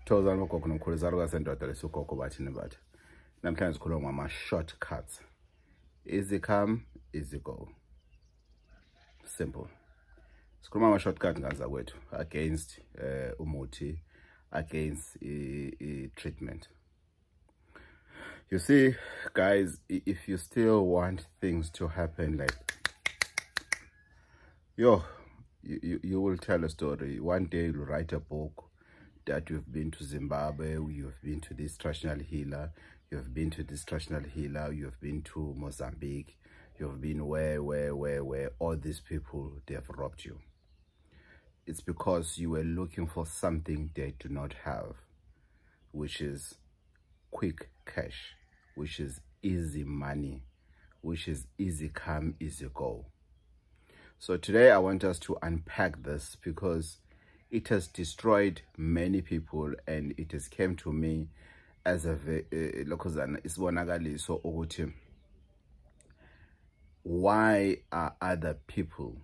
Thokozani bogogo nomkhulu zaluka sendoda lesugogo Bathini Mbatha. Namhlanje sikhuluma ngama shortcuts. Easy come, easy go. Simple. Sikhuluma ngama shortcuts ngaza kwethu against umuthi, against treatment. You see, guys, if you still want things to happen like you will tell a story. One day you'll write a book that you've been to Zimbabwe, you've been to this traditional healer, you've been to this traditional healer, you've been to Mozambique, you've been where all these people, they have robbed you. It's because you were looking for something they do not have, which is quick cash, which is easy money, which is easy come, easy go. So today I want us to unpack this because it has destroyed many people and it has came to me as a why are other people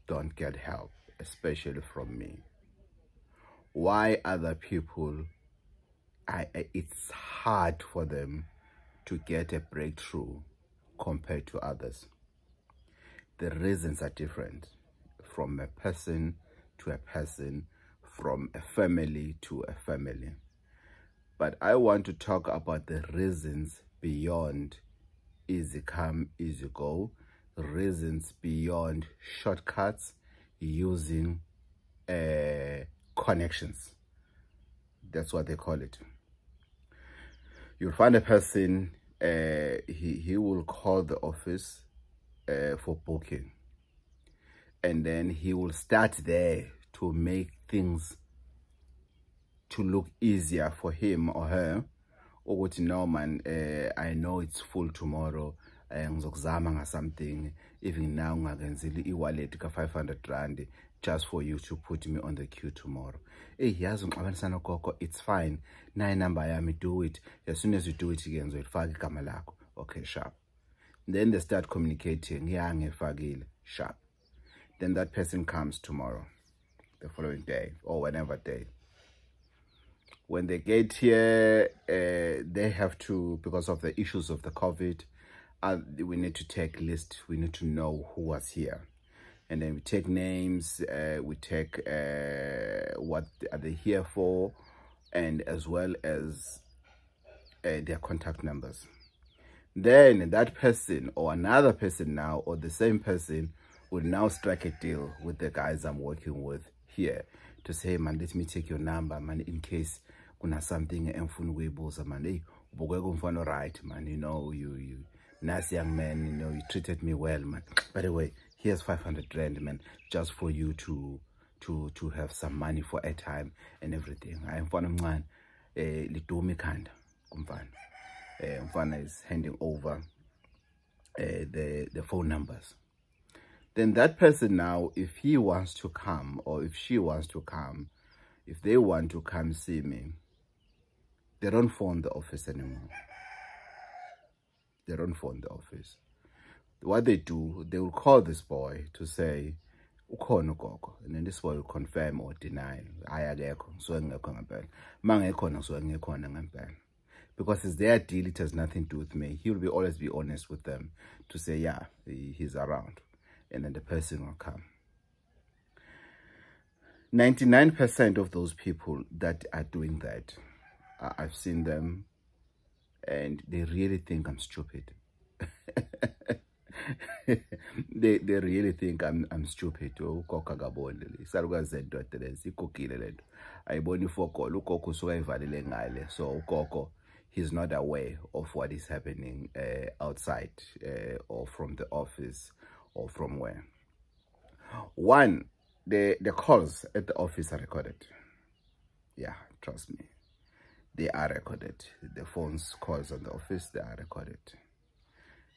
don't get help, especially from me? Why other people, it's hard for them to get a breakthrough compared to others. The reasons are different from a person to a person, from a family to a family. But I want to talk about the reasons beyond easy come, easy go, reasons beyond shortcuts using connections. That's what they call it. You'll find a person, he will call the office for booking, and then he will start there to make things to look easier for him or her. Or to know, man, I know it's full tomorrow, something, even now ngakenzile e-wallet ka 500 rand just for you to put me on the queue tomorrow. Hey, it's fine. Nine number yami, do it. As soon as you do it again, so it okay, sharp. Then they start communicating, sharp. Then that person comes tomorrow, the following day, or whenever day. When they get here, they have to, because of the issues of the COVID, we need to take list, we need to know who was here. And then we take names, we take what are they here for, and as well as their contact numbers. Then that person or another person now, or the same person, will now strike a deal with the guys I'm working with here to say, hey, man, let me take your number, man, in case kuna something man, hey, right, man, you know, you nice young man, you know, you treated me well, man. By the way, here's 500 rand, man, just for you to have some money for airtime and everything. I'm fun man, litumi kanda kumfana. Mfana is handing over the phone numbers. Then that person now, if he wants to come or if she wants to come, if they want to come see me, they don't phone the office anymore. They don't phone the office. What they do, they will call this boy to say, ukhona ugogo, and then this boy will confirm or deny. Because it's their deal, it has nothing to do with me. He will always be honest with them to say, yeah, he's around. And then the person will come. 99% of those people that are doing that, I've seen them, and they really think I'm stupid. they really think I'm stupid. So he's not aware of what is happening outside or from the office or from where. One, the calls at the office are recorded. Yeah, trust me. They are recorded. The phones calls on the office, they are recorded.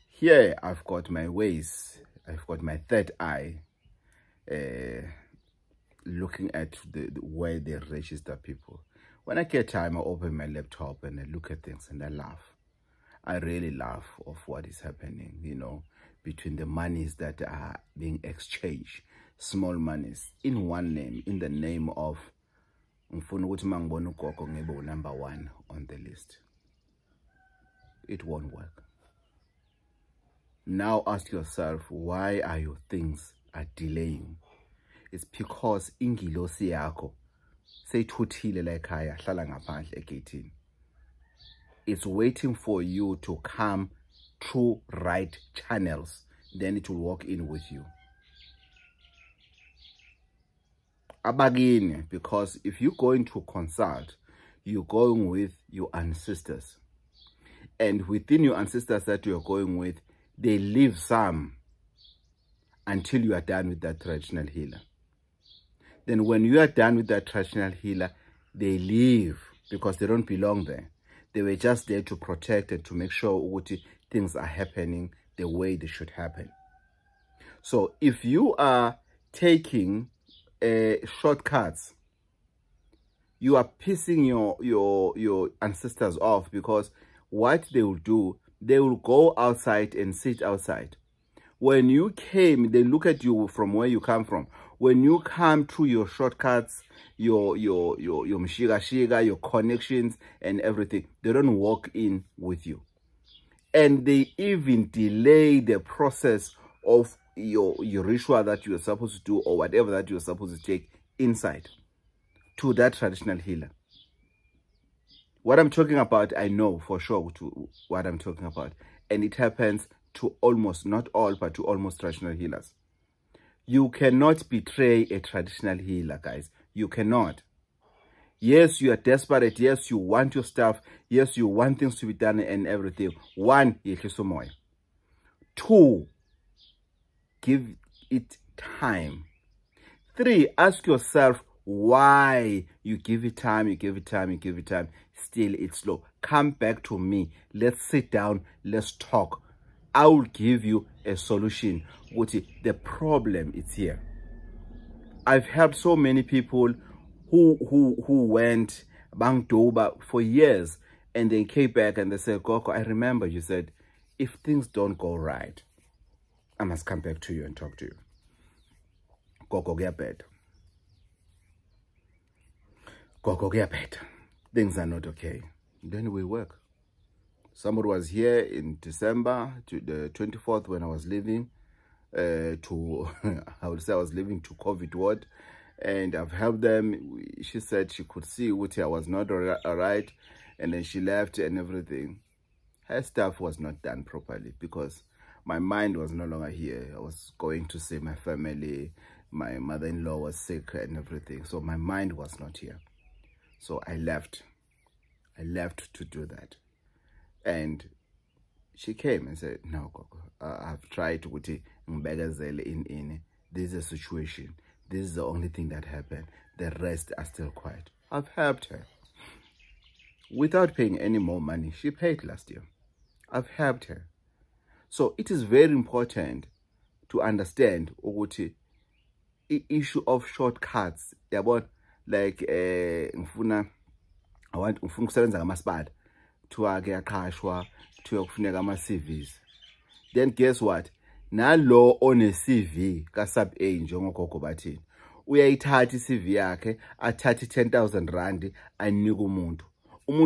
Here, I've got my ways. I've got my third eye looking at the where they register people. When I get time, I open my laptop and I look at things and I laugh. I really laugh of what is happening, you know, between the monies that are being exchanged, small monies, in one name, in the name of ngifuna ukuthi mangibona ugogo ngibe number 1 on the list. It won't work. Now ask yourself, why are your things are delaying? It's because ingilosi yakho seyithuthile la ekhaya hlala ngaphandle egate. It's waiting for you to come through right channels, then it will walk in with you. Abagini, because if you're going to consult, you're going with your ancestors. And within your ancestors that you're going with, they leave some until you are done with that traditional healer. Then when you are done with that traditional healer, they leave because they don't belong there. They were just there to protect and to make sure things are happening the way they should happen. So if you are taking shortcuts, you are pissing your ancestors off, because what they will do, they will go outside and sit outside. When you came, they look at you from where you come from. When you come through your shortcuts, your mshiga, your connections and everything, they don't walk in with you. And they even delay the process of your ritual that you are supposed to do, or whatever that you are supposed to take inside to that traditional healer. What I'm talking about, I know for sure what I'm talking about. And it happens to almost, not all, but to almost traditional healers. You cannot betray a traditional healer, guys. You cannot. Yes, you are desperate. Yes, you want your stuff. Yes, you want things to be done and everything. 1, yehlisomoya. 2, give it time. 3, ask yourself why you give it time, you give it time, you give it time. Still, it's slow. Come back to me. Let's sit down. Let's talk. I will give you a solution. The problem is here. I've helped so many people who went Bangdoba for years, and they came back and they said, Gogo, I remember you said, if things don't go right, I must come back to you and talk to you. Gogo, get better. Gogo, get better. Things are not okay. Then we work. Somebody was here in December to the 24th when I was leaving to, I would say I was leaving to COVID ward, and I've helped them. She said she could see Muthi I was not all right, and then she left and everything. Her stuff was not done properly because my mind was no longer here. I was going to see my family. My mother-in-law was sick and everything. So my mind was not here. So I left. I left to do that. And she came and said, no, Gogo, I've tried to in this is a situation. This is the only thing that happened. The rest are still quiet. I've helped her. Without paying any more money. She paid last year. I've helped her. So it is very important to understand the issue of shortcuts. About like I want ukusebenza ngamasipala to akuyaqhashwa to yokufuneka ama-CVs. Then guess what? Nalo on a CV ka sub A njengogogo bathini uyayithatha i-CV yakhe athathe 10,000 rand anika umuntu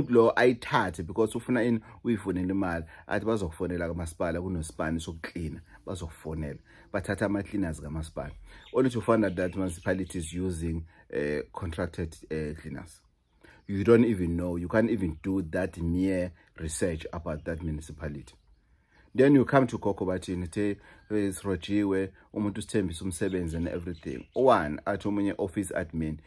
lo ayithathe because ufuna ini uyifunela imali athi bazokufonela kamasipala kunosipani sokuklina bazokufonela bathatha ama-cleaners kamasipala only to find out that municipality is using contracted cleaners. You don't even know, you can't even do that mere research about that municipality. Then you come to Gogo Bathini, sirojiwe, umuntu usithembisa umsebenzi and everything. One, athi omunye office admin.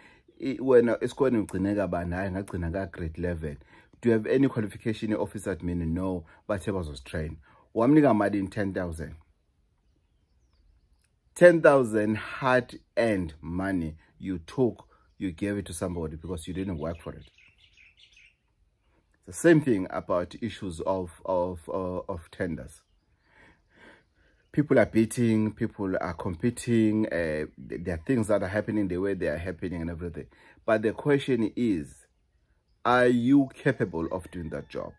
Wena esikoleni ugcineka bani? Hayi ngagcina ka grade 11. Do you have any qualification in office admin? No, but he was trained. Wamnika mali in 10,000. 10,000 hard-earned money you took, you gave it to somebody because you didn't work for it. The same thing about issues of tenders. People are beating, people are competing, there are things that are happening the way they are happening and everything. But the question is, are you capable of doing that job?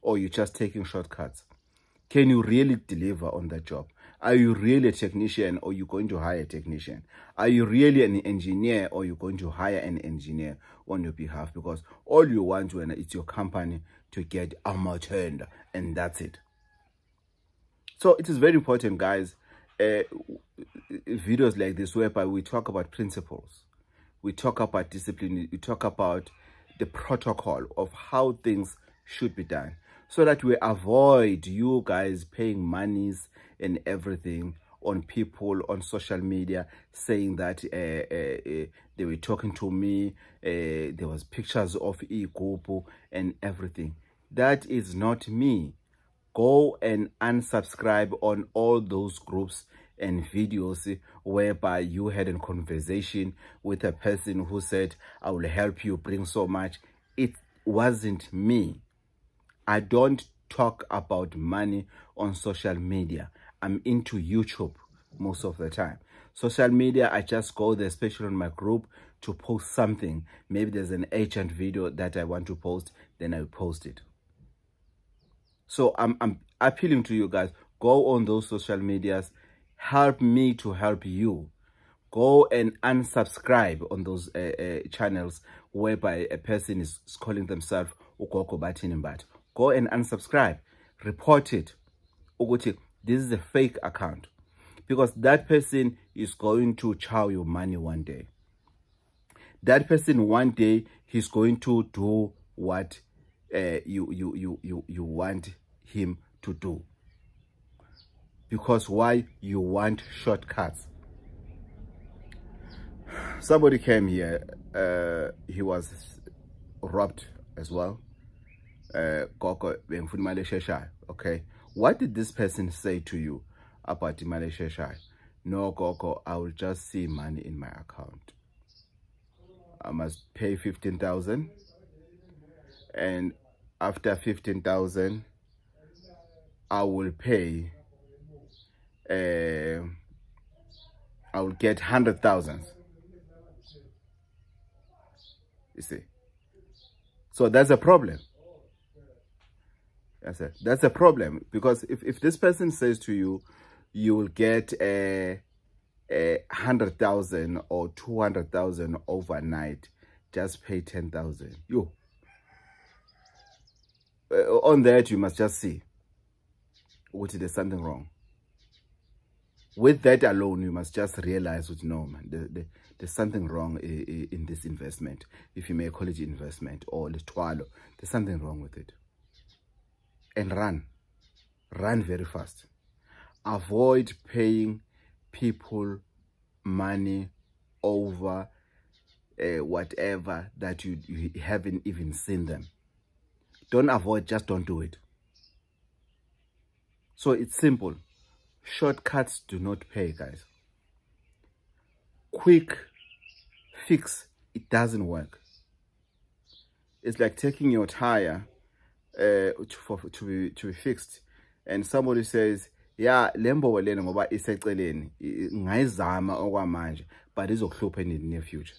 Or you just taking shortcuts? Can you really deliver on that job? Are you really a technician or are you going to hire a technician? Are you really an engineer or are you going to hire an engineer? on your behalf, because all you want when it's your company to get overturned, and that's it. So it is very important, guys, videos like this whereby we talk about principles, we talk about discipline, we talk about the protocol of how things should be done, so that we avoid you guys paying monies and everything on people on social media saying that they were talking to me, there was pictures of Gogo and everything. That is not me. Go and unsubscribe on all those groups and videos whereby you had a conversation with a person who said, I will help you bring so much. It wasn't me. I don't talk about money on social media. I'm into YouTube most of the time. Social media, I just go there, especially on my group, to post something. Maybe there's an urgent video that I want to post, then I post it. So I'm appealing to you guys, go on those social medias, help me to help you. Go and unsubscribe on those channels whereby a person is calling themselves Gogo Bathini Mbatha. Go and unsubscribe, report it. This is a fake account, because that person is going to chow your money one day. That person one day, he's going to do what you want him to do. Because why? You want shortcuts. Somebody came here, he was robbed as well. Okay, what did this person say to you about the Malaysia? No, Gogo, I will just see money in my account. I must pay 15,000, and after 15,000 I will pay I will get 100,000. You see, so that's a problem. That's a problem, because if this person says to you, you will get 100,000 or 200,000 overnight, just pay 10,000. You on that, you must just see which there's something wrong. With that alone, you must just realize that no, man, there's something wrong in this investment. If you may call it investment or litwalo, there's something wrong with it. And run very fast. Avoid paying people money over whatever that you haven't even seen them. Don't avoid, just don't do it. So it's simple. Shortcuts do not pay, guys. Quick fix, it doesn't work. It's like taking your tire to be fixed, and somebody says, yeah, lembo walena ngoba iseceleni ngayizama okwamanje, but izokuhlupha in the near future.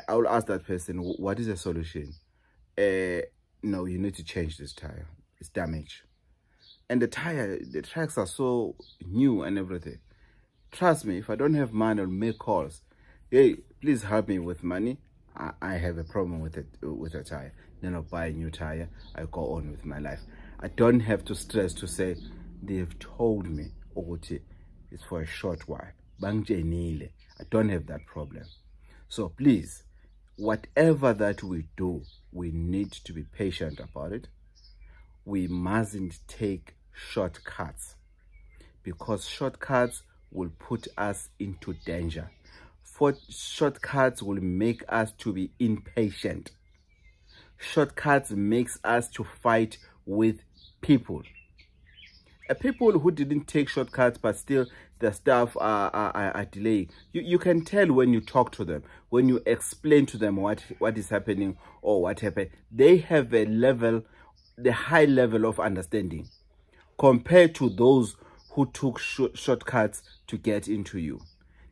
I will ask that person, what is the solution? No, you need to change this tire. It's damaged. And the tracks are so new and everything. Trust me, if I don't have money, I'll make calls. Hey, please help me with money. I have a problem with a tire. Then I'll buy a new tire. I go on with my life. I don't have to stress to say, they've told me, it's for a short while. I don't have that problem. So please, whatever that we do, we need to be patient about it. We mustn't take shortcuts, because shortcuts will put us into danger. Shortcuts will make us to be impatient. Shortcuts makes us to fight with people. People who didn't take shortcuts, but still the stuff are delaying. You can tell when you talk to them, when you explain to them what is happening or what happened. They have the high level of understanding compared to those who took shortcuts to get into you.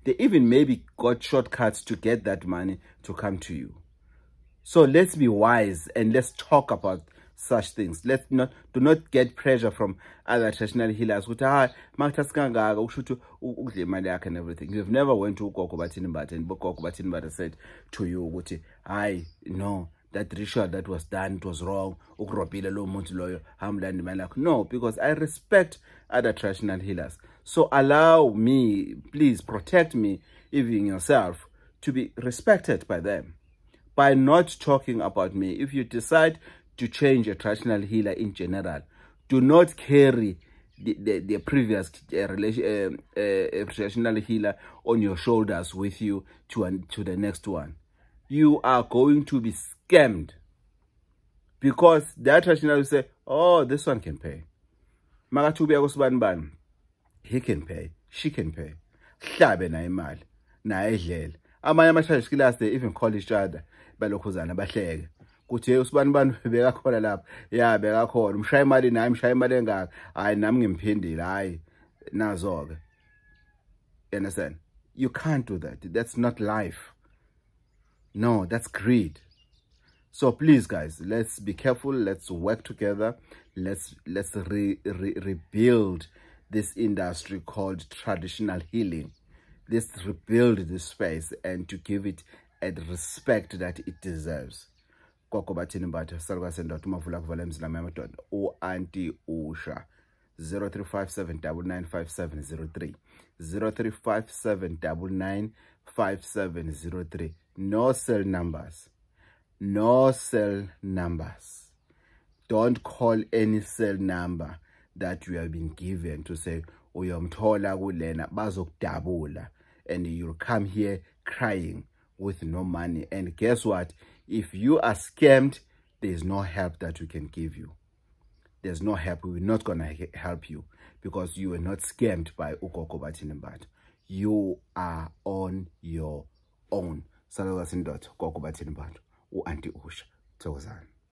They even maybe got shortcuts to get that money to come to you. So let's be wise and let's talk about such things. Do not get pressure from other traditional healers. And everything. You've never went to Gogo Bathini Mbatha and Gogo Bathini Mbatha said to you, I know that ritual that was done, it was wrong. No, because I respect other traditional healers. So allow me, please protect me, even yourself, to be respected by them. By not talking about me. If you decide to change a traditional healer in general, do not carry the previous traditional healer on your shoulders with you to the next one. You are going to be scammed. Because that traditional will say, oh, this one can pay. He can pay. She can pay. Hlabe na imali. Na edlele. Amanye ama-traditional they even call each other. Balokhuzana bahleke. Kuthi usibani beka khona lapha. Ya beka khona. Umshaya imali nayi, umshaya imali engaka. Hayi nami ngimphindile. Hayi nazo ke. You understand? You can't do that. That's not life. No, that's greed. So please, guys, let's be careful. Let's work together. Let's rebuild this industry called traditional healing. Let's rebuild this space and to give it a respect that it deserves. Gogo Bathini Mbatha, salwa senda tumavula kuvala mzilama yamadoda. Auntie Usha. 0357995703. 0357995703. No cell numbers. No cell numbers. Don't call any cell number that you have been given to say, uyamthola kulena bazokudabula, and you'll come here crying with no money. And guess what? If you are scammed, there's no help that we can give you. There's no help. We're not going to help you because you were not scammed by Gogo Bathini Mbatha. You are on your own. Salwa sindot Gogo Bathini Mbatha. Auntie Usha. Tozan.